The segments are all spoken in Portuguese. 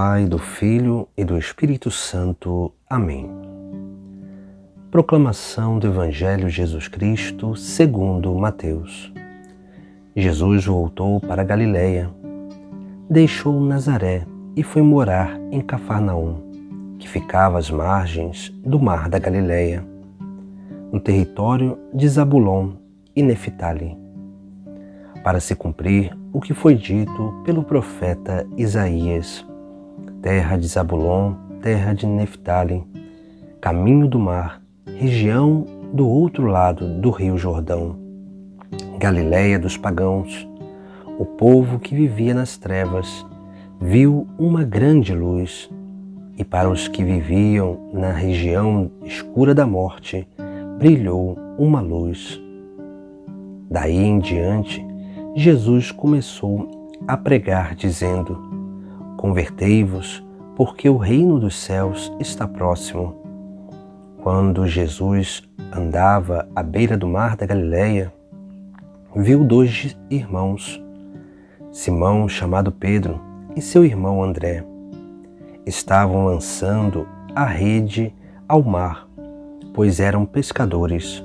Pai, do Filho e do Espírito Santo. Amém. Proclamação do Evangelho de Jesus Cristo segundo Mateus. Jesus voltou para Galiléia, deixou Nazaré e foi morar em Cafarnaum, que ficava às margens do mar da Galiléia, no território de Zabulon e Neftali, para se cumprir o que foi dito pelo profeta Isaías: terra de Zabulon, terra de Neftali, caminho do mar, região do outro lado do rio Jordão, Galiléia dos pagãos. O povo que vivia nas trevas viu uma grande luz, e para os que viviam na região escura da morte, brilhou uma luz. Daí em diante, Jesus começou a pregar, dizendo: convertei-vos, porque o reino dos céus está próximo. Quando Jesus andava à beira do mar da Galiléia, viu dois irmãos, Simão, chamado Pedro, e seu irmão André. Estavam lançando a rede ao mar, pois eram pescadores.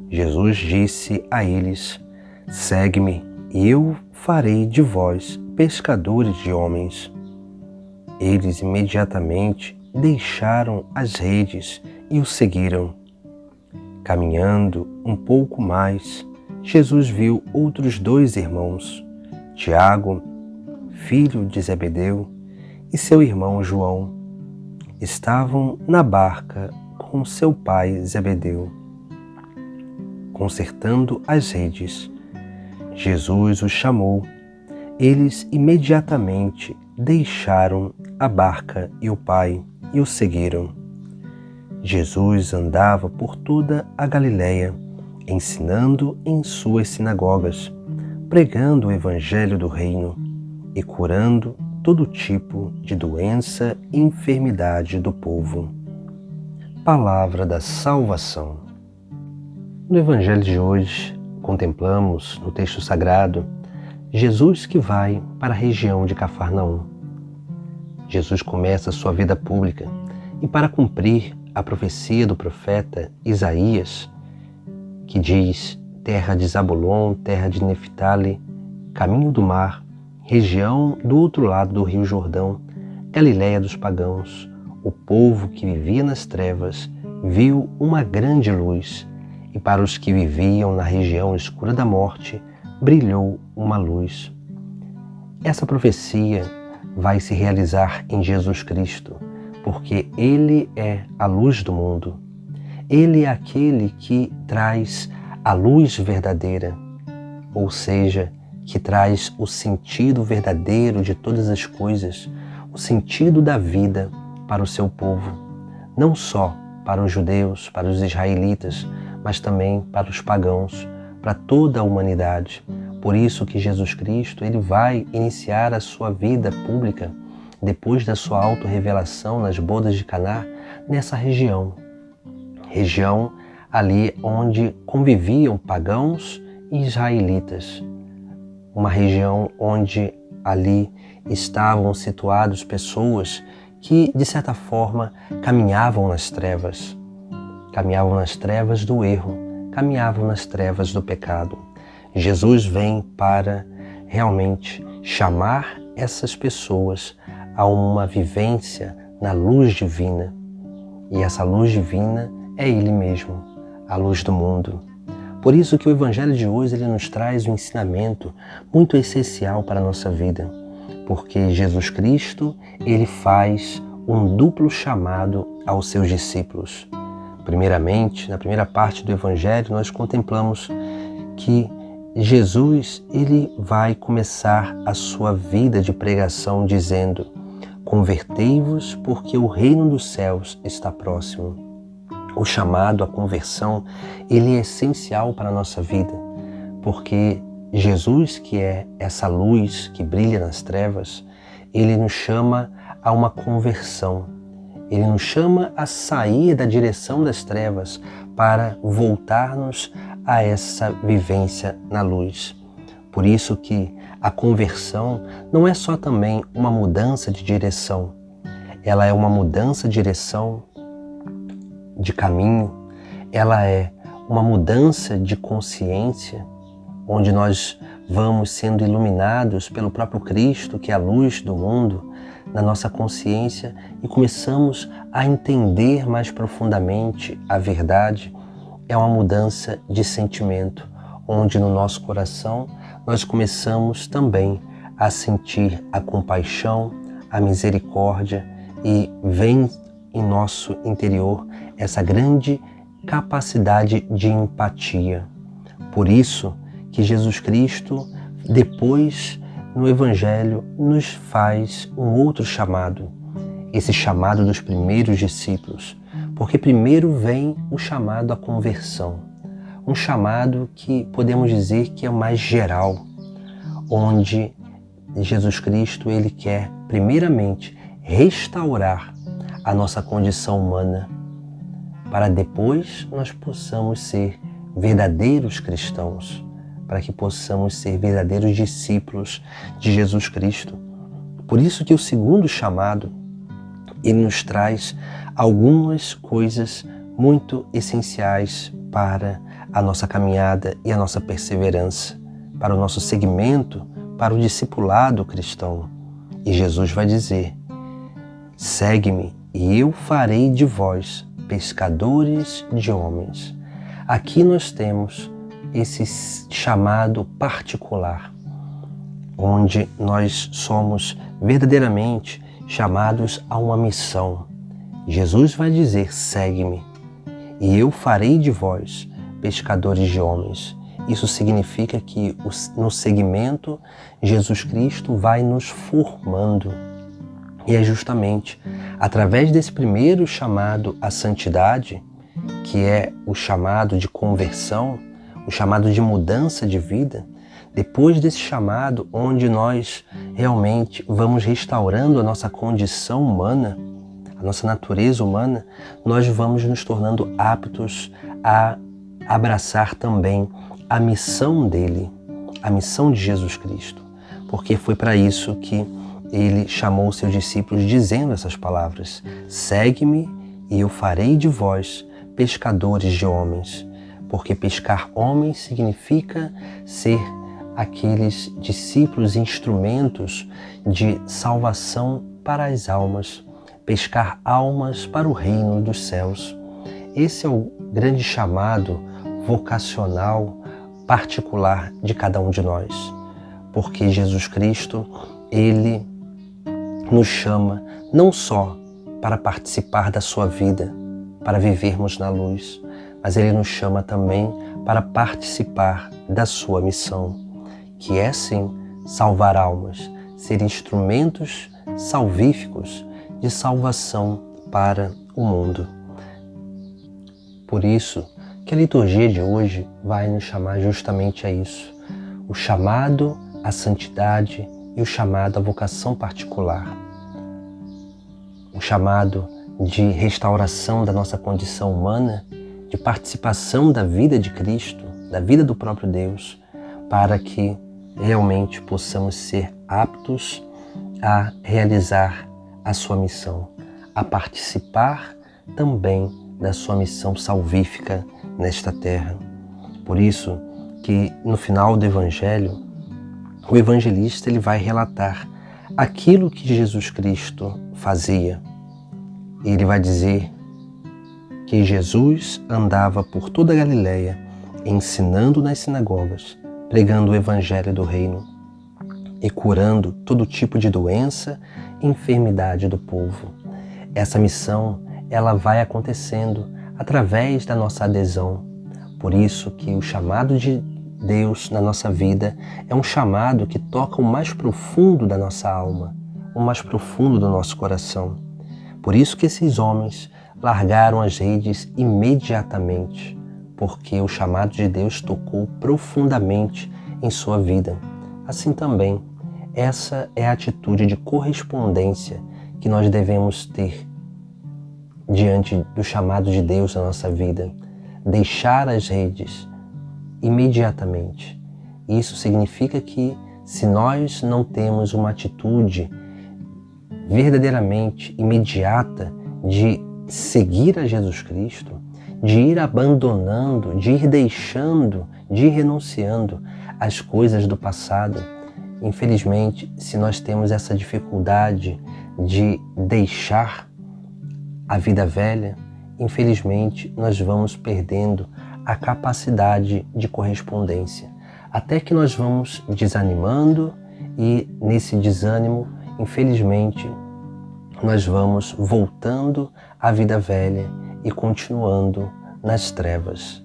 Jesus disse a eles: segue-me, e eu farei de vós pescadores de homens. Eles imediatamente deixaram as redes e o seguiram. Caminhando um pouco mais, Jesus viu outros dois irmãos, Tiago, filho de Zebedeu, e seu irmão João. Estavam na barca com seu pai Zebedeu, consertando as redes. Jesus os chamou. Eles imediatamente deixaram a barca e o pai e o seguiram. Jesus andava por toda a Galiléia, ensinando em suas sinagogas, pregando o evangelho do reino e curando todo tipo de doença e enfermidade do povo. Palavra da salvação. No evangelho de hoje, contemplamos no texto sagrado Jesus que vai para a região de Cafarnaum. Jesus começa sua vida pública e, para cumprir a profecia do profeta Isaías, que diz: terra de Zabulon, terra de Neftali, caminho do mar, região do outro lado do rio Jordão, Galiléia dos pagãos, o povo que vivia nas trevas viu uma grande luz, e para os que viviam na região escura da morte, brilhou uma luz. Essa profecia vai se realizar em Jesus Cristo, porque Ele é a luz do mundo. Ele é aquele que traz a luz verdadeira, ou seja, que traz o sentido verdadeiro de todas as coisas, o sentido da vida para o seu povo, não só para os judeus, para os israelitas, mas também para os pagãos, para toda a humanidade. Por isso que Jesus Cristo ele vai iniciar a sua vida pública, depois da sua autorrevelação nas bodas de Caná, nessa região ali onde conviviam pagãos e israelitas, uma região onde ali estavam situadas pessoas que, de certa forma, caminhavam nas trevas do erro, caminhavam nas trevas do pecado. Jesus vem para realmente chamar essas pessoas a uma vivência na luz divina. E essa luz divina é Ele mesmo, a luz do mundo. Por isso que o Evangelho de hoje ele nos traz um ensinamento muito essencial para a nossa vida, porque Jesus Cristo ele faz um duplo chamado aos seus discípulos. Primeiramente, na primeira parte do Evangelho, nós contemplamos que Jesus ele vai começar a sua vida de pregação dizendo: convertei-vos, porque o reino dos céus está próximo. O chamado à conversão ele é essencial para a nossa vida, porque Jesus, que é essa luz que brilha nas trevas, ele nos chama a uma conversão. Ele nos chama a sair da direção das trevas para voltar-nos a essa vivência na luz. Por isso que a conversão não é só também uma mudança de direção, ela é uma mudança de direção de caminho, ela é uma mudança de consciência, onde nós vamos sendo iluminados pelo próprio Cristo, que é a luz do mundo, na nossa consciência, e começamos a entender mais profundamente a verdade. É uma mudança de sentimento, onde no nosso coração nós começamos também a sentir a compaixão, a misericórdia, e vem em nosso interior essa grande capacidade de empatia. Por isso que Jesus Cristo, depois no Evangelho, nos faz um outro chamado, esse chamado dos primeiros discípulos, porque primeiro vem o chamado à conversão, um chamado que podemos dizer que é o mais geral, onde Jesus Cristo ele quer primeiramente restaurar a nossa condição humana, para depois nós possamos ser verdadeiros cristãos, para que possamos ser verdadeiros discípulos de Jesus Cristo. Por isso que o segundo chamado, ele nos traz algumas coisas muito essenciais para a nossa caminhada e a nossa perseverança, para o nosso seguimento, para o discipulado cristão. E Jesus vai dizer: segue-me e eu farei de vós pescadores de homens. Aqui nós temos esse chamado particular, onde nós somos verdadeiramente chamados a uma missão. Jesus vai dizer: segue-me e eu farei de vós pescadores de homens. Isso significa que no seguimento Jesus Cristo vai nos formando. E é justamente através desse primeiro chamado à santidade, que é o chamado de conversão, o chamado de mudança de vida, depois desse chamado onde nós realmente vamos restaurando a nossa condição humana, a nossa natureza humana, nós vamos nos tornando aptos a abraçar também a missão dele, a missão de Jesus Cristo, porque foi para isso que ele chamou os seus discípulos dizendo essas palavras: segue-me e eu farei de vós pescadores de homens, porque pescar homens significa ser aqueles discípulos, instrumentos de salvação para as almas, pescar almas para o reino dos céus. Esse é o grande chamado vocacional particular de cada um de nós, porque Jesus Cristo, ele nos chama não só para participar da sua vida, para vivermos na luz, mas ele nos chama também para participar da sua missão, que é sim salvar almas, ser instrumentos salvíficos de salvação para o mundo. Por isso que a liturgia de hoje vai nos chamar justamente a isso, o chamado à santidade e o chamado à vocação particular, o chamado de restauração da nossa condição humana, de participação da vida de Cristo, da vida do próprio Deus, para que realmente possamos ser aptos a realizar a sua missão, a participar também da sua missão salvífica nesta terra. Por isso que no final do Evangelho, o evangelista ele vai relatar aquilo que Jesus Cristo fazia. Ele vai dizer que Jesus andava por toda a Galileia, ensinando nas sinagogas, pregando o evangelho do reino e curando todo tipo de doença e enfermidade do povo. Essa missão, ela vai acontecendo através da nossa adesão. Por isso que o chamado de Deus na nossa vida é um chamado que toca o mais profundo da nossa alma, o mais profundo do nosso coração. Por isso que esses homens largaram as redes imediatamente, porque o chamado de Deus tocou profundamente em sua vida. Assim também, essa é a atitude de correspondência que nós devemos ter diante do chamado de Deus na nossa vida. Deixar as redes imediatamente, Isso significa que, se nós não temos uma atitude verdadeiramente imediata de seguir a Jesus Cristo, de ir abandonando, de ir deixando, de ir renunciando às coisas do passado, infelizmente, se nós temos essa dificuldade de deixar a vida velha, infelizmente nós vamos perdendo a capacidade de correspondência, até que nós vamos desanimando e nesse desânimo, infelizmente, nós vamos voltando à vida velha e continuando nas trevas.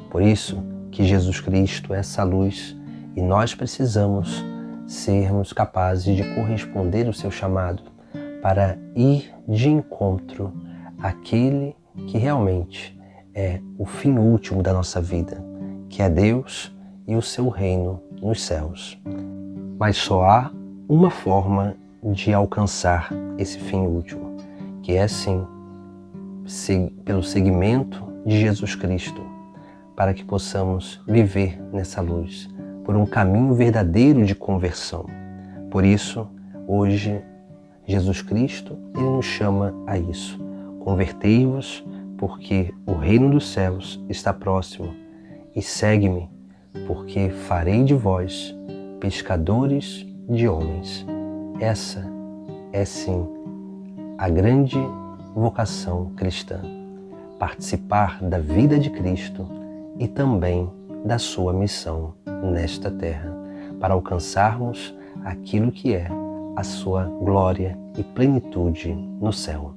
Por isso que Jesus Cristo é essa luz e nós precisamos sermos capazes de corresponder ao seu chamado para ir de encontro àquele que realmente é o fim último da nossa vida, que é Deus e o seu reino nos céus. Mas só há uma forma de alcançar esse fim último, que é sim pelo seguimento de Jesus Cristo, para que possamos viver nessa luz, por um caminho verdadeiro de conversão. Por isso, hoje, Jesus Cristo, Ele nos chama a isso. Convertei-vos, porque o reino dos céus está próximo, e segue-me, porque farei de vós pescadores de homens. Essa é sim a grande vocação cristã, participar da vida de Cristo e também da sua missão nesta terra, para alcançarmos aquilo que é a sua glória e plenitude no céu.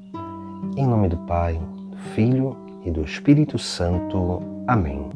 Em nome do Pai, do Filho e do Espírito Santo. Amém.